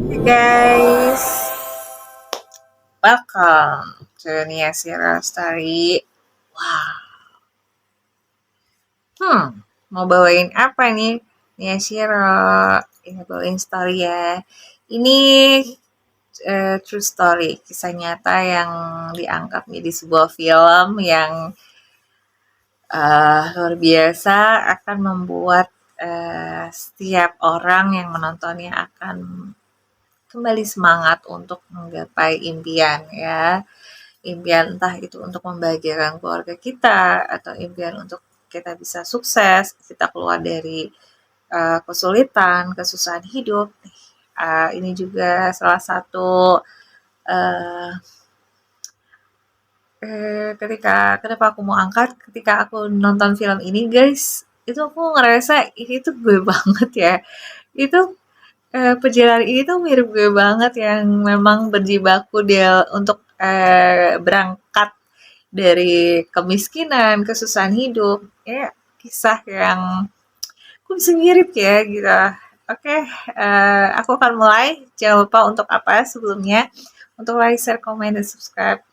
Hey guys, welcome to Nia Sira Story. Wow, mau bawain apa nih Nia Sira? Ini bawain story ya. Ini true story, kisah nyata yang diangkat menjadi sebuah film yang luar biasa akan membuat setiap orang yang menontonnya akan kembali semangat untuk menggapai impian ya. Impian entah itu untuk membahagiakan keluarga kita atau impian untuk kita bisa sukses, kita keluar dari kesulitan, kesusahan hidup. Ini juga salah satu uh, kenapa aku mau angkat ketika aku nonton film ini guys, itu aku ngerasa ini tuh gue banget ya. Itu perjalanan ini tuh mirip gue banget yang memang berjibaku dia untuk berangkat dari kemiskinan, kesusahan hidup, ya kisah yang kok bisa mirip ya gitu. Oke, aku akan mulai. Jangan lupa untuk apa sebelumnya, untuk like, share, komen, dan subscribe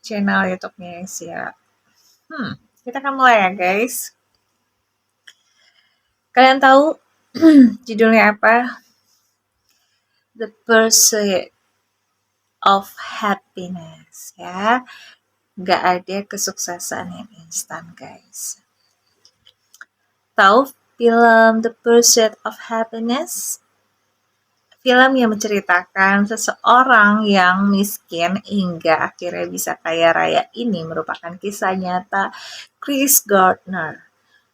channel YouTube-nya ya. Kita akan mulai ya guys. Kalian tahu judulnya apa? The Pursuit of Happiness ya. Gak ada kesuksesan yang instan guys. Tahu film The Pursuit of Happiness? Film yang menceritakan seseorang yang miskin hingga akhirnya bisa kaya raya ini merupakan kisah nyata Chris Gardner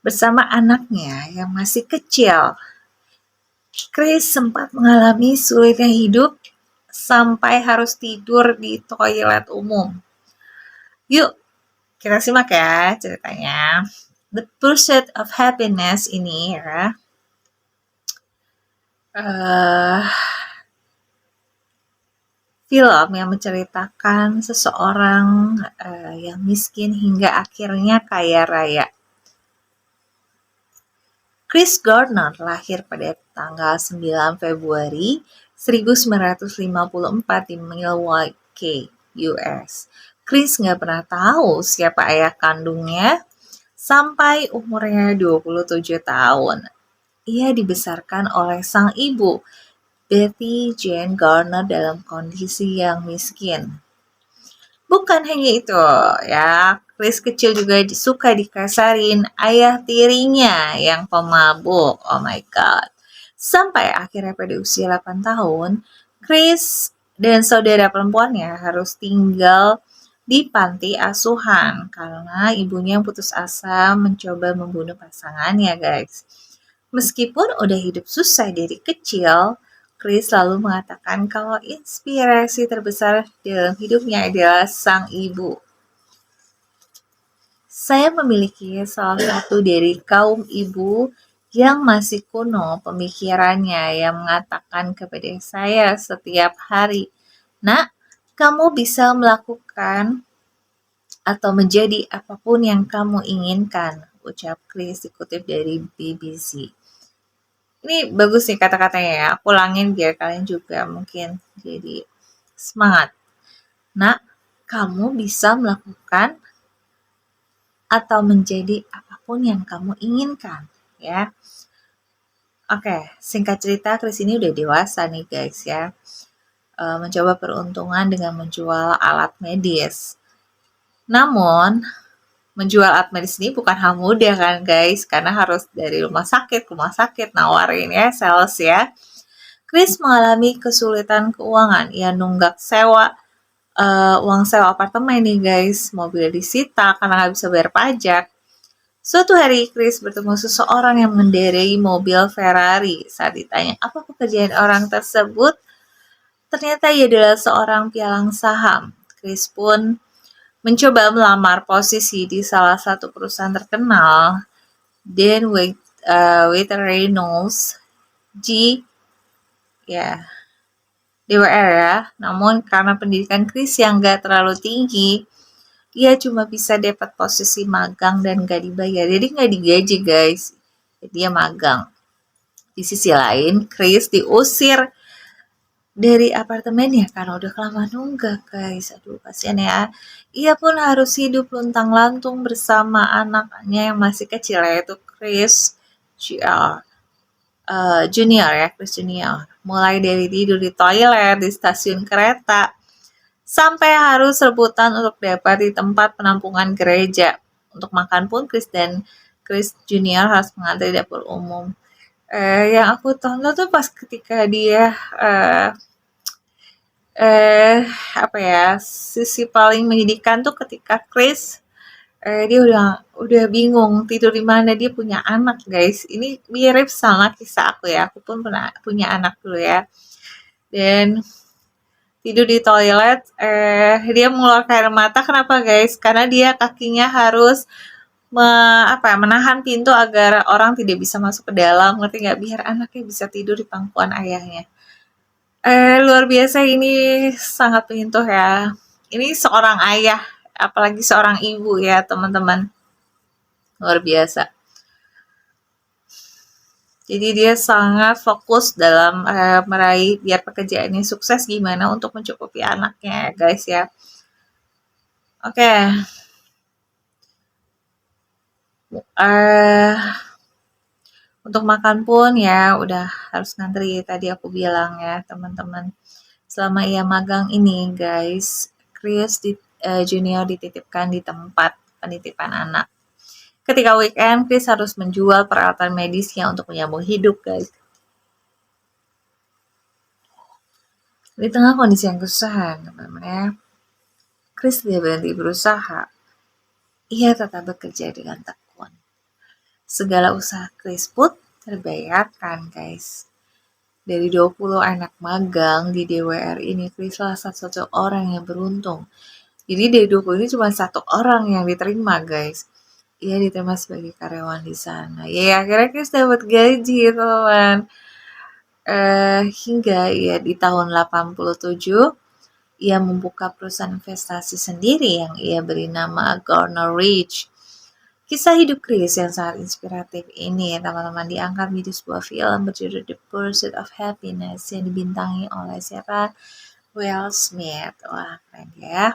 bersama anaknya yang masih kecil. Chris sempat mengalami sulitnya hidup sampai harus tidur di toilet umum. Yuk, kita simak ya ceritanya. The Pursuit of Happiness ini ya, film yang menceritakan seseorang yang miskin hingga akhirnya kaya raya. Chris Gardner lahir pada tanggal 9 Februari 1954 di Milwaukee, US. Chris nggak pernah tahu siapa ayah kandungnya sampai umurnya 27 tahun. Ia dibesarkan oleh sang ibu, Betty Jane Gardner, dalam kondisi yang miskin. Bukan hanya itu, ya, Chris kecil juga suka dikasarin ayah tirinya yang pemabuk. Oh my god. Sampai akhirnya pada usia 8 tahun, Chris dan saudara perempuannya harus tinggal di panti asuhan karena ibunya putus asa mencoba membunuh pasangannya, guys. Meskipun udah hidup susah dari kecil, Chris selalu mengatakan kalau inspirasi terbesar dalam hidupnya adalah sang ibu. Saya memiliki salah satu dari kaum ibu yang masih kuno pemikirannya yang mengatakan kepada saya setiap hari, "Nak, kamu bisa melakukan atau menjadi apapun yang kamu inginkan," ucap Chris dikutip dari BBC. Ini bagus nih kata-katanya ya, aku ulangin biar kalian juga mungkin jadi semangat. Nak, kamu bisa melakukan atau menjadi apapun yang kamu inginkan, ya. Oke, singkat cerita, Chris ini udah dewasa nih guys ya. Mencoba peruntungan dengan menjual alat medis. Namun, menjual alat medis ini bukan hal mudah kan guys, karena harus dari rumah sakit ke rumah sakit nawarin ya, sales ya. Chris mengalami kesulitan keuangan. Ia nunggak uang sewa apartemen nih guys. Mobil disita karena nggak bisa bayar pajak. Suatu hari Chris bertemu seseorang yang mengendarai mobil Ferrari. Saat ditanya apa pekerjaan orang tersebut, ternyata ia adalah seorang pialang saham. Chris pun mencoba melamar posisi di salah satu perusahaan terkenal, Dan Waiter Reynolds G, ya, DWR ya. Namun karena pendidikan Chris yang gak terlalu tinggi, ia cuma bisa dapat posisi magang dan gak dibayar. Jadi gak digaji guys. Jadi dia magang. Di sisi lain, Chris diusir dari apartemennya karena udah kelamaan nunggak guys. Aduh kasihan ya. Ia pun harus hidup luntang-lantung bersama anaknya yang masih kecil yaitu Chris Jr. Junior ya, Chris Junior. Mulai dari tidur di toilet, di stasiun kereta, sampai harus rebutan untuk dapat di tempat penampungan gereja. Untuk makan pun Chris Junior harus mengantri dapur umum. Yang aku tonton tuh pas ketika dia eh, eh apa ya, sisi paling menyedihkan tuh ketika Chris dia udah bingung tidur di mana, dia punya anak guys. Ini mirip sama kisah aku ya, aku pun pernah punya anak dulu ya. Dan tidur di toilet, dia mengeluarkan air mata. Kenapa guys? Karena dia kakinya harus menahan pintu agar orang tidak bisa masuk ke dalam, ngerti nggak? Biar anaknya bisa tidur di pangkuan ayahnya. Luar biasa, ini sangat menyentuh ya. Ini seorang ayah, apalagi seorang ibu ya teman-teman. Luar biasa. Jadi dia sangat fokus dalam meraih biar pekerjaannya sukses gimana untuk mencukupi anaknya ya guys ya. Oke. Uh, untuk makan pun ya udah harus ngantri tadi aku bilang ya teman-teman. Selama ia magang ini guys, Chris Junior dititipkan di tempat penitipan anak. Ketika weekend, Chris harus menjual peralatan medisnya untuk menyambung hidup guys. Di tengah kondisi yang kesusahan, teman-teman ya, Chris tidak berhenti berusaha. Ia tetap bekerja dengan tekun. Segala usaha Chris pun terbayarkan guys. Dari 20 anak magang di DWR ini, Chris salah satu orang yang beruntung. Jadi dari 20 ini cuma satu orang yang diterima guys. Ia diterima sebagai karyawan di sana. Ya akhirnya Chris dapat gaji teman. Hingga ya di tahun 87 ia membuka perusahaan investasi sendiri yang ia beri nama Garner Ridge. Kisah hidup Chris yang sangat inspiratif ini teman-teman diangkat menjadi sebuah film berjudul The Pursuit of Happiness yang dibintangi oleh siapa? Will Smith. Wah keren ya.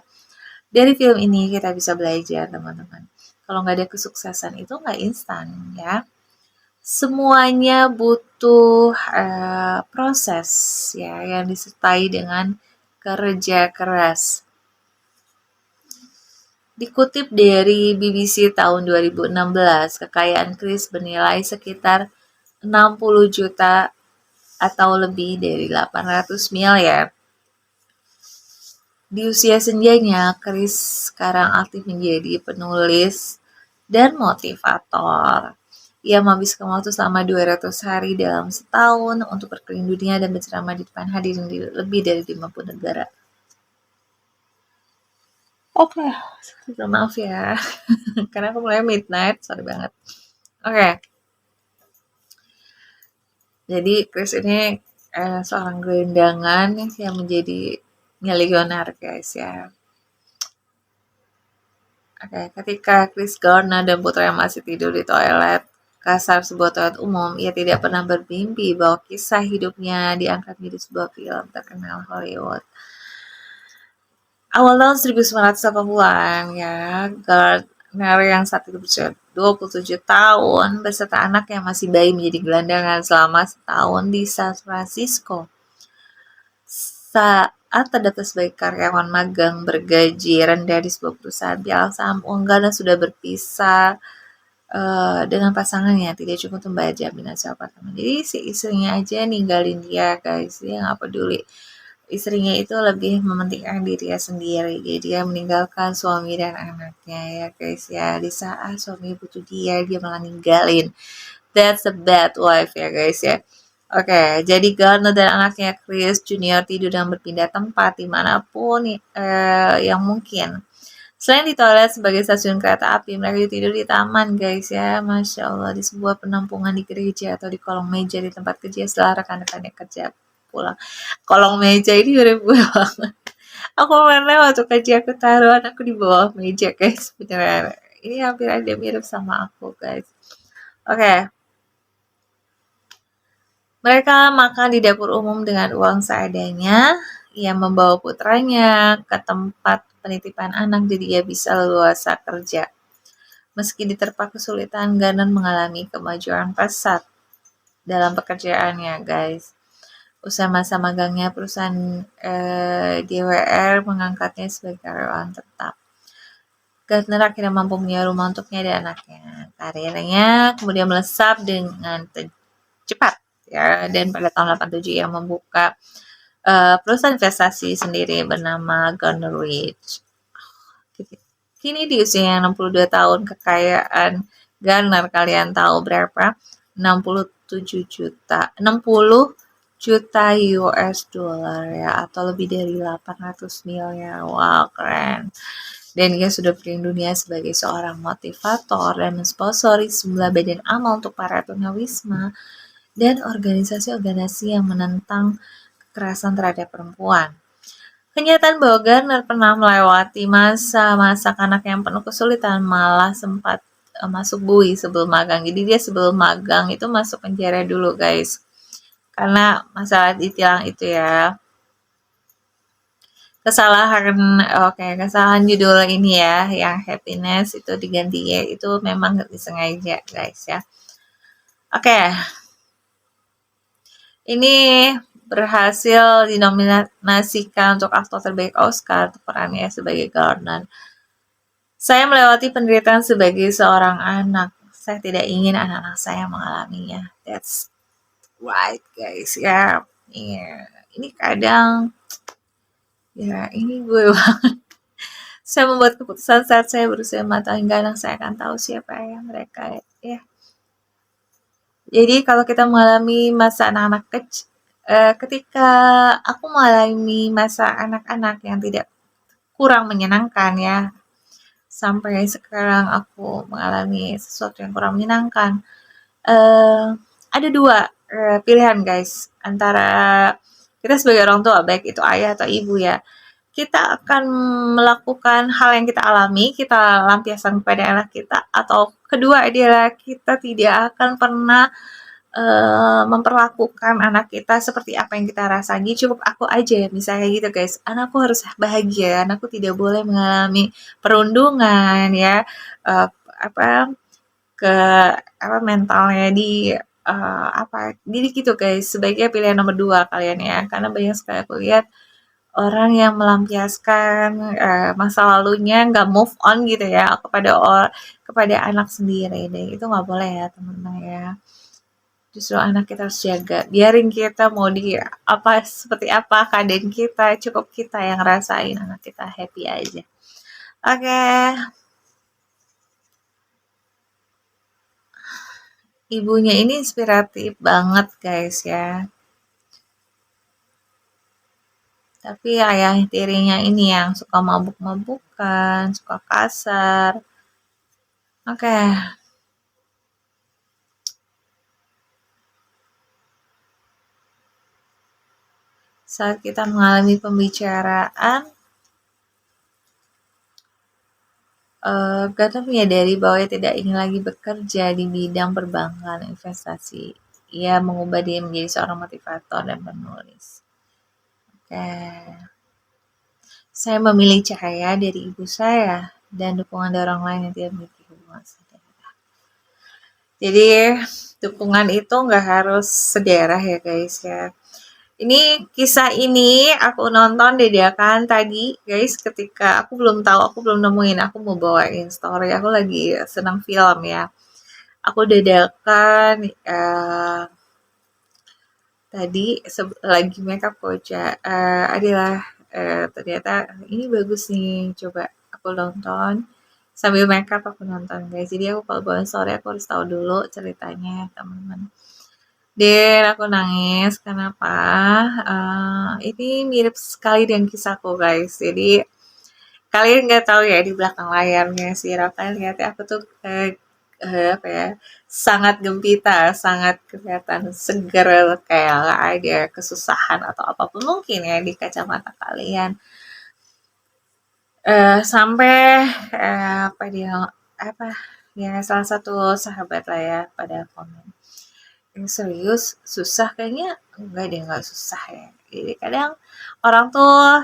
Dari film ini kita bisa belajar teman-teman. Kalau nggak ada kesuksesan itu nggak instan ya. Semuanya butuh proses ya yang disertai dengan kerja keras. Dikutip dari BBC tahun 2016, kekayaan Chris bernilai sekitar 60 juta atau lebih dari 800 miliar. Di usia senjanya, Chris sekarang aktif menjadi penulis dan motivator. Ia menghabiskan waktu selama 200 hari dalam setahun untuk berkeliling dunia dan berceramah di depan hadirin di lebih dari 50 negara. Oke, maaf ya, karena aku mulai midnight, sorry banget. Oke. Jadi Chris ini seorang gelandangan yang menjadi milioner guys ya. Oke, ketika Chris Garner dan putranya masih tidur di toilet kasar sebuah toilet umum, ia tidak pernah bermimpi bahwa kisah hidupnya diangkat menjadi sebuah film terkenal Hollywood. Awal tahun 1980-an ya, Gardner yang saat itu berusia 27 tahun beserta anak yang masih bayi menjadi gelandangan selama setahun di San Francisco. Saat terdaftar sebagai karyawan magang bergaji rendah di sebuah perusahaan pialang saham unggal dan sudah berpisah dengan pasangannya, tidak cukup untuk membayar jaminan sewa apartemen. Jadi si istrinya aja ninggalin dia guys, dia nggak peduli. Istrinya itu lebih mementingkan dirinya sendiri. Jadi dia meninggalkan suami dan anaknya ya guys ya. Di saat suami butuh dia malah ninggalin. That's a bad wife ya guys ya. Oke, jadi Garner dan anaknya Chris Junior tidur dan berpindah tempat dimanapun yang mungkin. Selain di toilet sebagai stasiun kereta api, mereka tidur di taman guys ya. Masya Allah, di sebuah penampungan di gereja atau di kolong meja di tempat kerja setelah rekan-rekannya kerja pulang. Kolong meja ini mirip banget. Aku pernah waktu kerja aku taruh anakku di bawah meja guys. Beneran. Ini hampir ada mirip sama aku guys. Oke. Mereka makan di dapur umum dengan uang seadanya. Ia membawa putranya ke tempat penitipan anak jadi ia bisa leluasa kerja. Meski diterpa kesulitan, Garner mengalami kemajuan pesat dalam pekerjaannya, guys. Usai masa magangnya, perusahaan DWR mengangkatnya sebagai karyawan tetap. Gardner akhirnya mampu punya rumah untuknya dan anaknya. Karirnya kemudian melesat dengan cepat, ya, dan pada tahun 87 ia membuka perusahaan investasi sendiri bernama Gardner Ridge. Kini di usia yang 62 tahun, kekayaan Garner kalian tahu berapa? 60 juta US dollar, ya, atau lebih dari 800 miliar. Wow, keren. Dan ia sudah keliling dunia sebagai seorang motivator dan mensponsori sejumlah badan amal untuk para tunawisma dan organisasi-organisasi yang menentang kekerasan terhadap perempuan. Kenyataan bahwa Garner pernah melewati masa-masa kanak yang penuh kesulitan, malah sempat masuk bui sebelum magang. Jadi dia sebelum magang itu masuk penjara dulu, guys. Karena masalah ditilang itu, ya. Kesalahan judul ini, ya, yang happiness itu diganti ya, itu memang nggak disengaja, guys, ya. Oke. Ini berhasil dinominasikan untuk aktor terbaik Oscar untuk perannya sebagai Gardner. Saya melewati penderitaan sebagai seorang anak. Saya tidak ingin anak-anak saya mengalaminya. That's right, guys. Ya, yeah. Ini kadang, ya, ini gue banget. Saya membuat keputusan saat saya berusia 5 tahun, hingga anak saya akan tahu siapa yang mereka, ya. Jadi kalau kita mengalami masa anak-anak kecil, ketika aku mengalami masa anak-anak yang tidak kurang menyenangkan, ya, sampai sekarang aku mengalami sesuatu yang kurang menyenangkan. Ada dua pilihan, guys, antara kita sebagai orang tua, baik itu ayah atau ibu, ya. Kita akan melakukan hal yang kita alami, kita lampiaskan kepada anak kita, atau kedua adalah kita tidak akan pernah memperlakukan anak kita seperti apa yang kita rasain. Cukup aku aja, misalnya gitu, guys. Anakku harus bahagia, anakku tidak boleh mengalami perundungan, ya, mentalnya jadi gitu, guys. Sebaiknya pilihan nomor 2 kalian, ya, karena banyak sekali aku lihat orang yang melampiaskan masa lalunya, nggak move on gitu, ya, kepada anak sendiri, dan itu nggak boleh, ya, teman-teman, ya. Justru anak kita harus jaga, biarin kita mau seperti apa keadaan kita, cukup kita yang rasain anak kita happy aja. Oke. Ibunya ini inspiratif banget, guys, ya. Tapi ayah tirinya ini yang suka mabuk-mabukan, suka kasar. Oke. Saat kita mengalami pembicaraan, Gardner menyadari bahwa ia tidak ingin lagi bekerja di bidang perbankan investasi. Ia mengubah diri menjadi seorang motivator dan penulis. Oke. Saya memilih cahaya dari ibu saya dan dukungan dari orang lain yang tidak memiliki hubungan saudara. Jadi dukungan itu nggak harus sedarah, ya, guys, ya. Ini kisah ini aku nonton dadakan tadi, guys, ketika aku belum nemuin, aku mau bawain story, aku lagi senang film, ya. Aku dadakan tadi lagi makeup adalah ternyata ini bagus nih, coba aku nonton sambil makeup, aku nonton, guys. Jadi aku kalau bawain story aku harus tahu dulu ceritanya, teman-teman. Dan aku nangis, kenapa? Ini mirip sekali dengan kisahku, guys. Jadi kalian nggak tahu, ya, di belakang layarnya si Rafael lihatnya aku tuh sangat gembira, sangat kelihatan seger, kayak nggak ada kesusahan atau apapun mungkin, ya, di kacamata kalian. Sampai salah satu sahabat lah, ya, pada komen, Serius susah kayaknya? Enggak deh, nggak susah ya. Jadi kadang orang tuh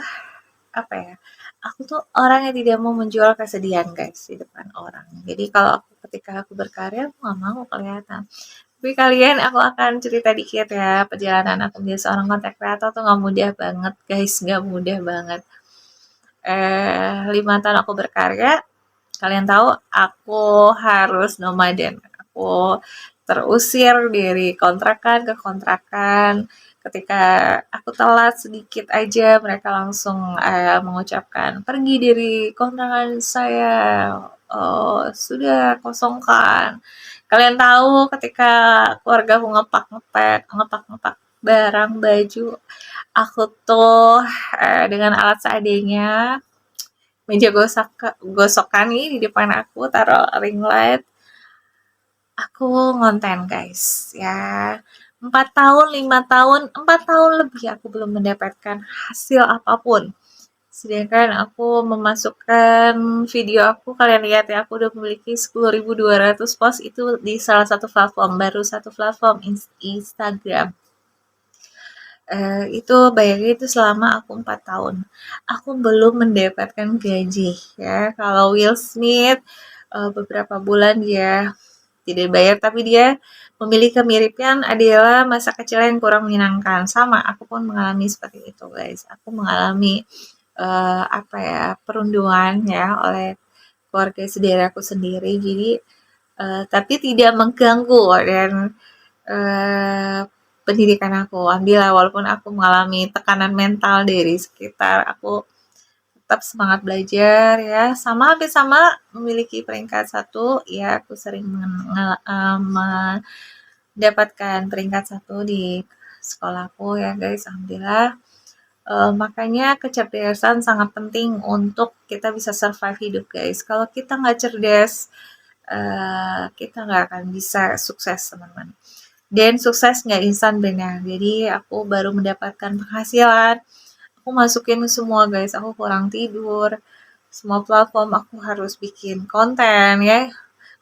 apa ya, aku tuh orang yang tidak mau menjual kesedihan guys di depan orang. Jadi kalau ketika aku berkarya aku nggak mau kelihatan. Tapi kalian, aku akan cerita dikit ya perjalanan aku menjadi seorang content creator tuh nggak mudah banget guys, nggak mudah banget. 5 tahun aku berkarya, kalian tahu aku harus nomaden. Aku terusir dari kontrakan ke kontrakan. Ketika aku telat sedikit aja, mereka langsung mengucapkan pergi dari kontrakan saya. Oh, sudah kosongkan. Kalian tahu ketika keluarga aku ngepak-ngepak barang baju, aku tuh dengan alat seadanya, meja gosokan nih di depan aku, taruh ring light, aku ngonten guys ya. 4 tahun, 5 tahun, 4 tahun lebih aku belum mendapatkan hasil apapun. Sedangkan aku memasukkan video aku, kalian lihat ya, aku udah memiliki 10.200 post itu di salah satu platform, baru satu platform, Instagram. Itu bayangin itu selama aku 4 tahun. Aku belum mendapatkan gaji ya. Kalau Will Smith beberapa bulan dia tidak bayar, tapi dia memilih kemiripan adalah masa kecil yang kurang menyenangkan. Sama, aku pun mengalami seperti itu guys. Aku mengalami apa ya, perundungan ya oleh keluarga saudaraku sendiri. Jadi tapi tidak mengganggu dan eh, pendidikan aku ambil, walaupun aku mengalami tekanan mental dari sekitar, aku tetap semangat belajar ya, sama hampir sama memiliki peringkat 1 ya, aku sering mendapatkan peringkat 1 di sekolahku ya guys, alhamdulillah. Makanya kecerdasan sangat penting untuk kita bisa survive hidup guys. Kalau kita nggak cerdas, kita nggak akan bisa sukses teman-teman. Dan sukses nggak instan benar. Jadi aku baru mendapatkan penghasilan, aku masukin semua guys, aku kurang tidur, semua platform aku harus bikin konten ya,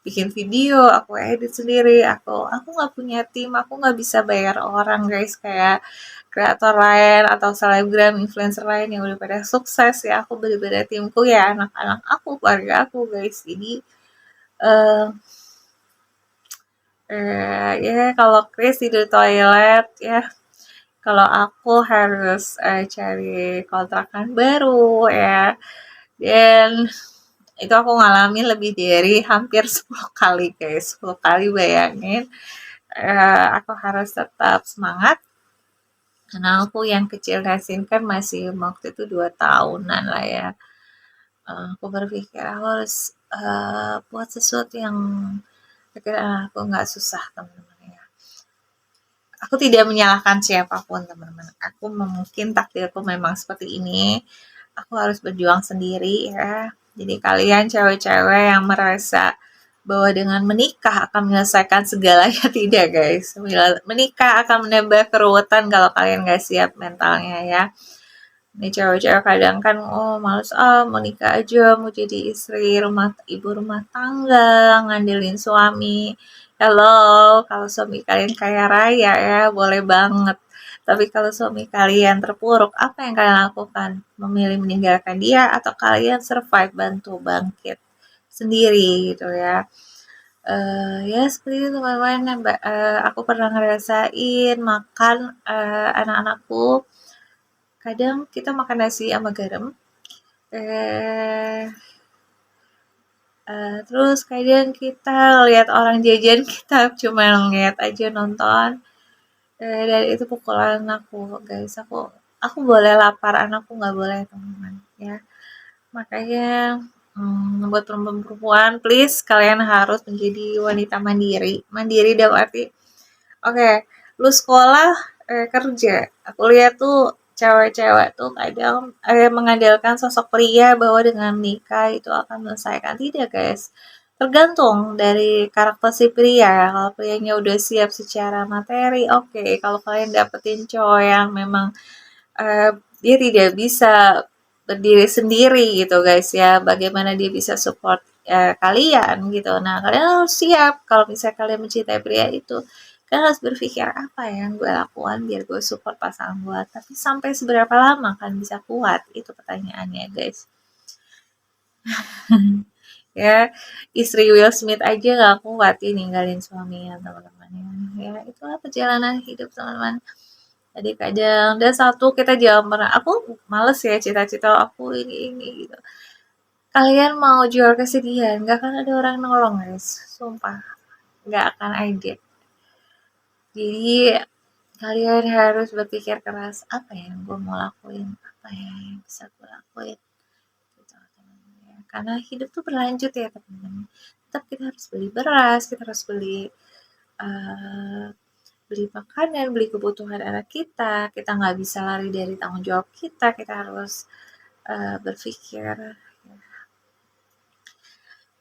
bikin video, aku edit sendiri, aku nggak punya tim, aku nggak bisa bayar orang guys kayak kreator lain atau selebgram, influencer lain yang udah pada sukses ya. Aku bener-bener timku ya anak-anak aku, keluarga aku guys. Jadi eh ya kalau Chris tidur toilet ya, kalau aku harus cari kontrakan baru ya, dan itu aku ngalamin lebih dari hampir 10 kali guys, 10 kali bayangin. Aku harus tetap semangat karena aku yang kecil Nasin kan masih waktu itu 2 tahunan lah ya. Aku berpikir aku harus buat sesuatu yang kira aku nggak susah teman-teman ya. Aku tidak menyalahkan siapapun teman-teman. Aku mungkin takdirku memang seperti ini. Aku harus berjuang sendiri ya. Jadi kalian cewek-cewek yang merasa bahwa dengan menikah akan menyelesaikan segalanya, tidak guys. Menikah akan menambah keruwetan kalau kalian gak siap mentalnya ya. Ini cewek-cewek kadang kan, oh males mau nikah aja, mau jadi istri ibu rumah tangga, ngandelin suami. Hello, kalau suami kalian kaya raya ya, boleh banget. Tapi kalau suami kalian terpuruk, apa yang kalian lakukan? Memilih meninggalkan dia atau kalian survive, bantu bangkit sendiri gitu ya. Ya seperti itu teman-teman, aku pernah ngerasain makan anak-anakku. Kadang kita makan nasi sama garam, eh, terus kadang kita lihat orang jajan, kita cuma ngeliat aja, nonton, dan itu pukulan aku guys. Aku boleh lapar, anakku nggak boleh teman-teman ya. Makanya buat perempuan-perempuan, please kalian harus menjadi wanita mandiri. Mandiri dalam arti, oke, lu sekolah, kerja. Aku lihat tuh cewek-cewek tuh kadang mengandalkan sosok pria bahwa dengan menikah itu akan menyelesaikan. Tidak guys, tergantung dari karakter si pria. Kalau prianya udah siap secara materi, oke. Kalau kalian dapetin cowok yang memang eh, dia tidak bisa berdiri sendiri gitu guys ya, bagaimana dia bisa support kalian gitu. Nah kalian harus siap kalau misalnya kalian mencintai pria itu, kan harus berpikir apa yang gue lakukan biar gue support pasangan gue, tapi sampai seberapa lama kan bisa kuat, itu pertanyaannya guys. Ya, istri Will Smith aja gak kuat ya ninggalin suaminya teman-teman ya. Itulah perjalanan hidup teman-teman. Jadi kadang dan satu kita jangan pernah, aku males ya cita-cita aku ini gitu. Kalian mau jual kesedihan, gak akan ada orang nolong guys, sumpah, gak akan ada. Jadi kalian harus berpikir keras, apa ya yang gue mau lakuin, apa ya yang bisa gue lakuin gitu, ya. Karena hidup tuh berlanjut ya teman-teman. Tetap kita harus beli beras, kita harus uh, beli makanan, beli kebutuhan anak kita nggak bisa lari dari tanggung jawab kita harus berpikir.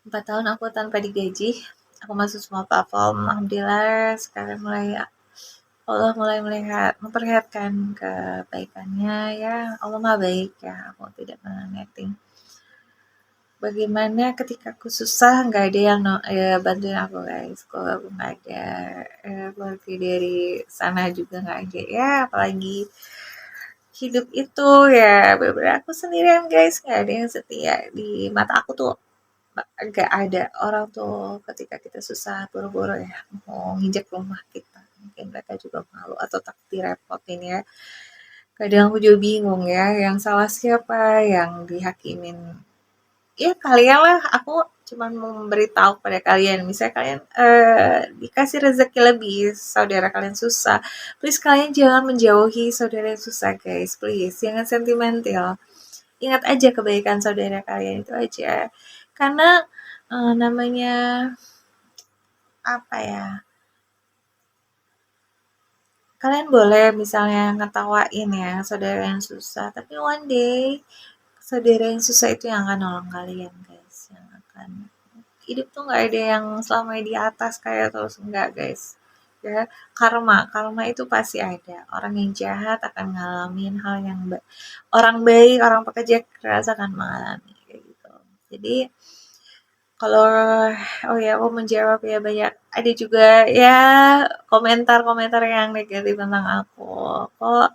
4 tahun aku tanpa digaji, aku masuk semua platform, alhamdulillah sekarang Allah mulai memperlihatkan kebaikannya ya. Allah Maha Baik ya, aku tidak pernah netting. Bagaimana ketika aku susah nggak ada yang bantuin aku guys, kalau aku nggak ada keluarga dari sana juga nggak ada ya, apalagi hidup itu ya bener-bener aku sendirian guys, nggak ada yang setia di mata aku tuh. Nggak ada orang tuh ketika kita susah boro-boro ya mau nginjek rumah kita, mungkin mereka juga malu atau takut direpotin ya. Kadang aku juga bingung ya, yang salah siapa, yang dihakimin ya kalian lah. Aku cuma mau memberitahu pada kalian, misalnya kalian dikasih rezeki lebih, saudara kalian susah, please kalian jangan menjauhi saudara yang susah guys, please jangan sentimental, ingat aja kebaikan saudara kalian itu aja. Karena namanya apa ya, kalian boleh misalnya ngetawain ya saudara yang susah, tapi one day saudara yang susah itu yang akan nolong kalian guys, yang akan hidup tuh nggak ada yang selamanya di atas kayak terus, enggak guys ya. Karma itu pasti ada, orang yang jahat akan ngalamin hal yang orang baik, orang pekerja keras akan mengalami kayak gitu. Jadi kalau oh ya aku menjawab ya, banyak ada juga ya komentar-komentar yang negatif tentang aku. Kok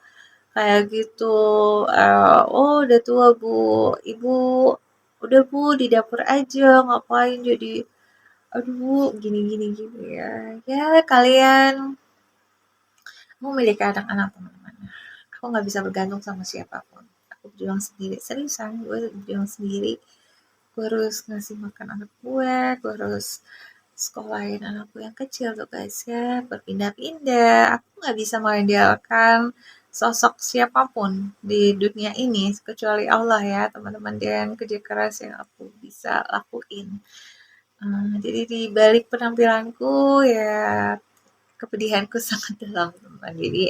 kayak gitu, oh udah tua Bu, Ibu udah Bu di dapur aja, ngapain jadi aduh gini gini gini ya. Ya kalian memiliki anak-anak teman-teman. Aku nggak bisa bergantung sama siapapun. Aku berjuang sendiri, seriusan gue berjuang sendiri. Gue harus ngasih makan anak gue harus sekolahin anakku yang kecil tuh guys ya, berpindah-pindah. Aku nggak bisa mengandalkan sosok siapapun di dunia ini kecuali Allah ya teman-teman, dan kerja keras yang aku bisa lakuin. Jadi di balik penampilanku ya kepedihanku sangat dalam teman. Jadi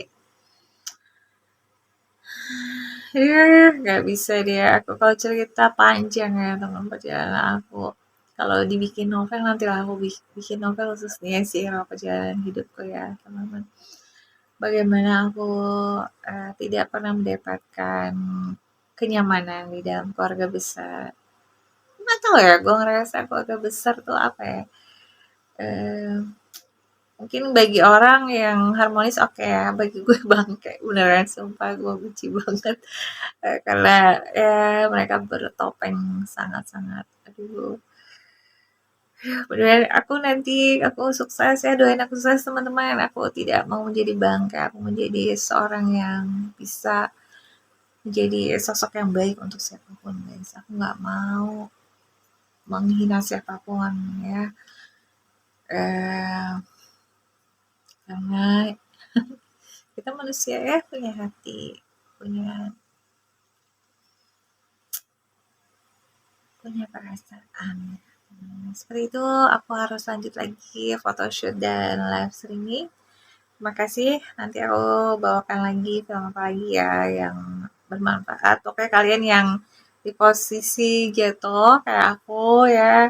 ya nggak bisa deh aku kalau cerita panjang ya teman perjalanan aku. Kalau dibikin novel nanti lah aku bikin novel khususnya sih kalau perjalanan hidupku ya teman-teman. Bagaimana aku tidak pernah mendapatkan kenyamanan di dalam keluarga besar. Nggak tahu ya, gue ngerasa keluarga besar tuh apa ya? Eh, Mungkin bagi orang yang harmonis oke ya, bagi gue bangke beneran sumpah gue benci banget. Karena ya mereka bertopeng sangat-sangat aduh. Beneran aku sukses ya, doain aku sukses teman-teman. Aku tidak mau menjadi bangke, aku menjadi seorang yang bisa menjadi sosok yang baik untuk siapapun guys. Aku nggak mau menghina siapapun ya. Eh, karena kita manusia ya, punya hati, punya punya perasaan. Seperti itu, aku harus lanjut lagi photoshoot dan live streaming. Terima kasih, nanti aku bawakan lagi film apa lagi ya yang bermanfaat. Oke, kalian yang di posisi jatuh kayak aku ya,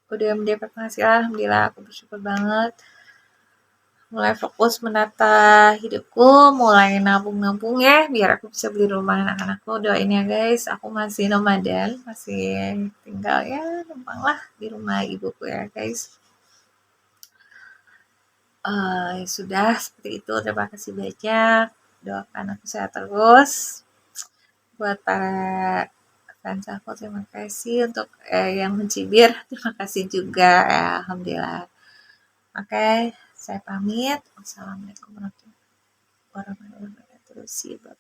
udah mendapat penghasilan, alhamdulillah aku bersyukur banget. Mulai fokus menata hidupku, mulai nabung-nabung ya biar aku bisa beli rumah anak-anakku. Doain ya guys, aku masih nomaden, masih tinggal ya numpang lah di rumah ibuku ya guys. Ya sudah seperti itu, terima kasih banyak, doakan aku sehat terus. Buat para fans aku terima kasih, untuk, yang mencibir terima kasih juga ya, alhamdulillah. Oke, saya pamit. Wassalamualaikum warahmatullahi wabarakatuh. See you, bye.